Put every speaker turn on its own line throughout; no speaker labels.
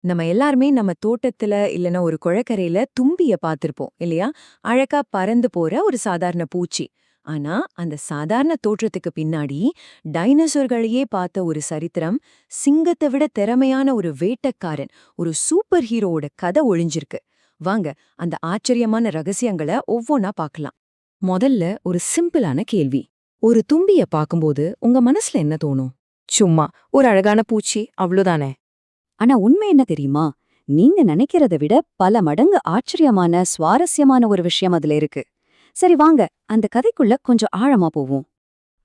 நம்ம எல்லாருமே நம்ம தோட்டத்துல இல்லனா ஒரு குளக்கரையில தும்பிய பார்த்திருப்போம் இல்லையா? அழகா பறந்து போற ஒரு சாதாரண பூச்சி. ஆனா அந்த சாதாரண தோற்றத்துக்கு பின்னாடி டைனோசர்களையே பார்த்த ஒரு சரித்திரம், சிங்கத்தை விட திறமையான ஒரு வேட்டைக்காரன், ஒரு சூப்பர் ஹீரோவோட கதை ஒளிஞ்சிருக்கு. வாங்க அந்த ஆச்சரியமான ரகசியங்களை ஒவ்வொன்னா பார்க்கலாம். முதல்ல ஒரு சிம்பிளான கேள்வி. ஒரு தும்பிய பார்க்கும்போது உங்க மனசுல என்ன தோணும்? சும்மா ஒரு அழகான பூச்சி அவ்வளவுதானே?
ஆனா உண்மை என்ன தெரியுமா? நீங்க நினைக்கிறத விட பல மடங்கு ஆச்சரியமான, சுவாரஸ்யமான ஒரு விஷயம் அதுல இருக்கு. சரி வாங்க, அந்த கதைக்குள்ள கொஞ்சம் ஆழமா போவோம்.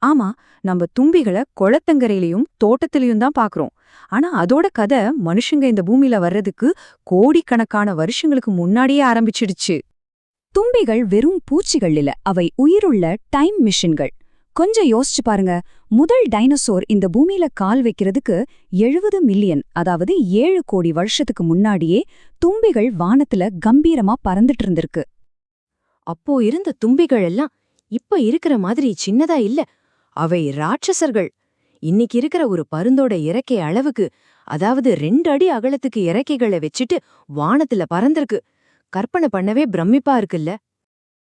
ஆமா, நம்ம தும்பிகளை குளத்தங்கரையிலயும் தோட்டத்திலயும் தான் பாக்குறோம். ஆனா அதோட கதை மனுஷங்க இந்த பூமியில வர்றதுக்கு கோடிக்கணக்கான வருஷங்களுக்கு முன்னாடியே ஆரம்பிச்சிடுச்சு.
தும்பிகள் வெறும் பூச்சிகள் இல்ல, அவை உயிருள்ள டைம் மிஷின்கள். கொஞ்சம் யோசிச்சு பாருங்க. முதல் டைனோசோர் இந்த பூமியில கால் வைக்கிறதுக்கு 70 மில்லியன், அதாவது 7 கோடி வருஷத்துக்கு முன்னாடியே தும்பிகள் வானத்துல கம்பீரமா பறந்துட்டு இருந்திருக்கு.
அப்போ இருந்த தும்பிகள் எல்லாம் இப்ப இருக்கிற மாதிரி சின்னதா இல்ல. அவை ராட்சசர்கள். இன்னைக்கு இருக்கிற ஒரு பருந்தோட இறக்கை அளவுக்கு, அதாவது 2 அடி அகலத்துக்கு இறக்கைகளை வச்சுட்டு வானத்துல பறந்திருக்கு. கற்பனை பண்ணவே பிரமிப்பா இருக்குல்ல.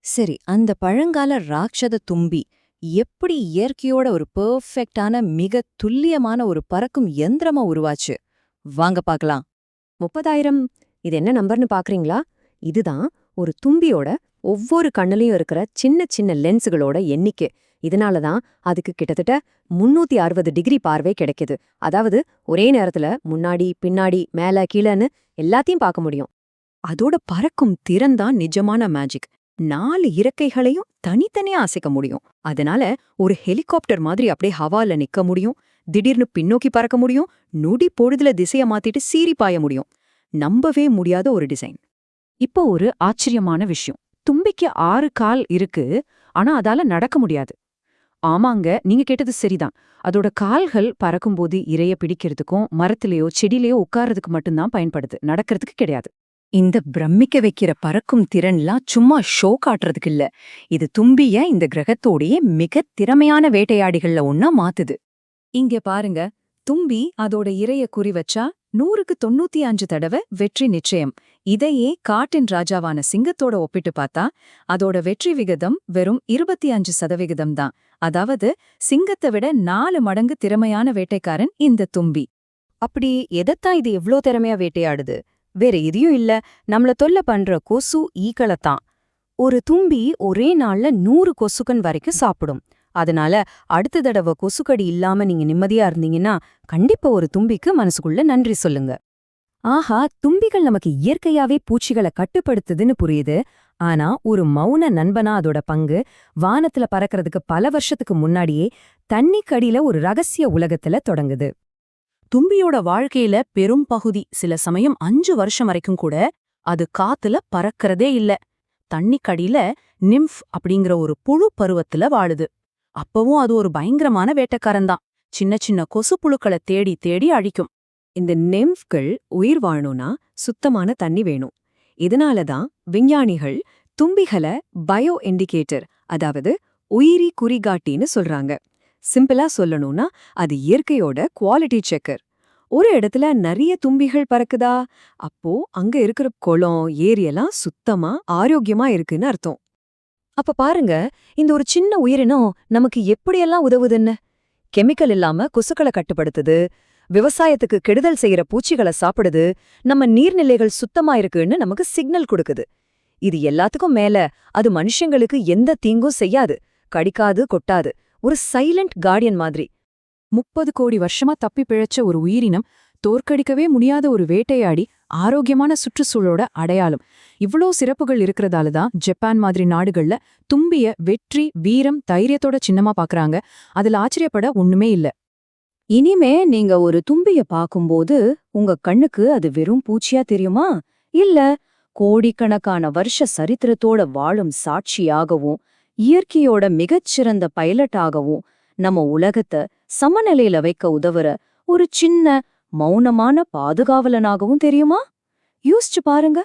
சரி, அந்த பழங்கால ராட்சத தும்பி எப்படி இயற்கையோட ஒரு பெர்ஃபெக்டான, மிக துல்லியமான ஒரு பறக்கும் யந்திரமா உருவாச்சு? வாங்க பார்க்கலாம்.
30,000 இது என்ன நம்பர்னு பாக்குறீங்களா? இதுதான் ஒரு தும்பியோட ஒவ்வொரு கண்ணுலயும் இருக்கிற சின்ன சின்ன லென்ஸுகளோட எண்ணிக்கை. இதனாலதான் அதுக்கு கிட்டத்தட்ட 360 டிகிரி பார்வை கிடைக்குது. அதாவது ஒரே நேரத்துல முன்னாடி, பின்னாடி, மேல, கீழன்னு எல்லாத்தையும் பார்க்க முடியும். அதோட பறக்கும் திறன்தான் நிஜமான மேஜிக். 4 இறக்கைகளையும் தனித்தனியா அசைக்க முடியும். அதனால ஒரு ஹெலிகாப்டர் மாதிரி அப்படியே ஹவால நிக்க முடியும். திடீர்னு பின்னோக்கி பறக்க முடியும். நொடி பொழுதுல திசைய மாத்திட்டு சீறி பாய முடியும். நம்பவே முடியாத ஒரு டிசைன். இப்போ ஒரு ஆச்சரியமான விஷயம். தும்பிக்கு 6 கால் இருக்கு, ஆனா அதால நடக்க முடியாது. ஆமாங்க, நீங்க கேட்டது சரிதான். அதோட கால்கள் பறக்கும்போது இரைய பிடிக்கிறதுக்கும் மரத்திலேயோ செடியிலேயோ உட்கார்றதுக்கு மட்டும்தான் பயன்படுது, நடக்கிறதுக்கு கிடையாது. இந்த பிரமிக்க வைக்கிற பறக்கும் திறன்லாம் சும்மா ஷோ காட்டுறதுக்கு இல்ல. இது தும்பிய இந்த கிரகத்தோடைய மிக திறமையான வேட்டையாடிகள்ல ஒன்னா மாத்துது. இங்க பாருங்க, தும்பி அதோட இரைய குறி வச்சா 100க்கு 95 தடவை வெற்றி நிச்சயம். இதையே காட்டின் ராஜாவான சிங்கத்தோட ஒப்பிட்டு பார்த்தா அதோட வெற்றி விகிதம் வெறும் 25% தான். அதாவது சிங்கத்தை விட 4 மடங்கு திறமையான வேட்டைக்காரன் இந்த தும்பி.
அப்படி எதத்தான் இது எவ்ளோ திறமையா வேட்டையாடுது? வேற எதையும் இல்ல, நம்மள தொல்லை பண்ற கொசு, ஈக்களைத்தான். ஒரு தும்பி ஒரே நாள்ல 100 கொசுக்கன் வரைக்கும் சாப்பிடும். அதனால அடுத்த தடவை கொசுக்கடி இல்லாம நீங்க நிம்மதியா இருந்தீங்கன்னா கண்டிப்பா ஒரு தும்பிக்கு மனசுக்குள்ள நன்றி சொல்லுங்க. ஆஹா, தும்பிகள் நமக்கு இயற்கையாவே பூச்சிகளை கட்டுப்படுத்துதுன்னு புரியுது. ஆனா ஒரு மௌன நண்பனா அதோட பங்கு வானத்துல பறக்கிறதுக்கு பல வருஷத்துக்கு முன்னாடியே தண்ணிக்கடியில ஒரு ரகசிய உலகத்துல தொடங்குது.
தும்பியோட வாழ்க்கையில பெரும் பகுதி, சில சமயம் 5 வருஷம் வரைக்கும் கூட அது காத்துல பறக்கிறதே இல்ல. தண்ணிக்கடியில நிம்ஃப் அப்படிங்கிற ஒரு புழு பருவத்துல வாழுது. அப்பவும் அது ஒரு பயங்கரமான வேட்டைக்காரன்தான். சின்ன சின்ன கொசு புழுக்களை தேடி தேடி அழிக்கும். இந்த நிம்ஃப்கள் உயிர் வாழணும்னா சுத்தமான தண்ணி வேணும். இதனாலதான் விஞ்ஞானிகள் தும்பிகளை பயோ இண்டிகேட்டர், அதாவது உயிரி குறிகாட்டின்னு சொல்றாங்க. சிம்பிளா சொல்லணும்னா அது இயற்கையோட குவாலிட்டி செக்கர். ஒரு இடத்துல நிறைய தும்பிகள் பறக்குதா, அப்போ அங்க இருக்கிற குளம், ஏரியெல்லாம் சுத்தமா ஆரோக்கியமா இருக்குன்னு அர்த்தம். அப்ப பாருங்க, இந்த ஒரு சின்ன உயிரினம் நமக்கு எப்படியெல்லாம் உதவுதுன்னு. கெமிக்கல் இல்லாம கொசுக்களை கட்டுப்படுத்துது, விவசாயத்துக்கு கெடுதல் செய்யற பூச்சிகளை சாப்பிடுது, நம்ம நீர்நிலைகள் சுத்தமா இருக்குன்னு நமக்கு சிக்னல் கொடுக்குது. இது எல்லாத்துக்கும் மேல அது மனுஷங்களுக்கு எந்த தீங்கும் செய்யாது, கடிக்காது, கொட்டாது. ஒரு சைலண்ட் கார்டியன் மாதிரி. 30 கோடி வருஷமா தப்பி பிழைச்ச ஒரு உயிரினம், தோற்கடிக்கவே முடியாத ஒரு வேட்டையாடி, ஆரோக்கியமான சுற்றுச்சூழலோட அடையாளம். இவ்ளோ சிறப்புகள் இருக்கிறதால தான் ஜப்பான் மாதிரி நாடுகள்ல தும்பிய வெற்றி, வீரம், தைரியத்தோட சின்னமா பாக்குறாங்க. அதுல ஆச்சரியப்பட ஒண்ணுமே இல்ல.
இனிமே நீங்க ஒரு தும்பிய பாக்கும்போது உங்க கண்ணுக்கு அது வெறும் பூச்சியா தெரியுமா? இல்ல, கோடிக்கணக்கான வருஷ சரித்திரத்தோட வாழும் சாட்சியாகவும் இயற்கையோட மிகச்சிறந்த பைலட்டாகவும் நம்ம உலகத்தை சமநிலையில வைக்க உதவுற ஒரு சின்ன மௌனமான பாதுகாவலனாகவும் தெரியுமா? யோசிச்சு பாருங்க.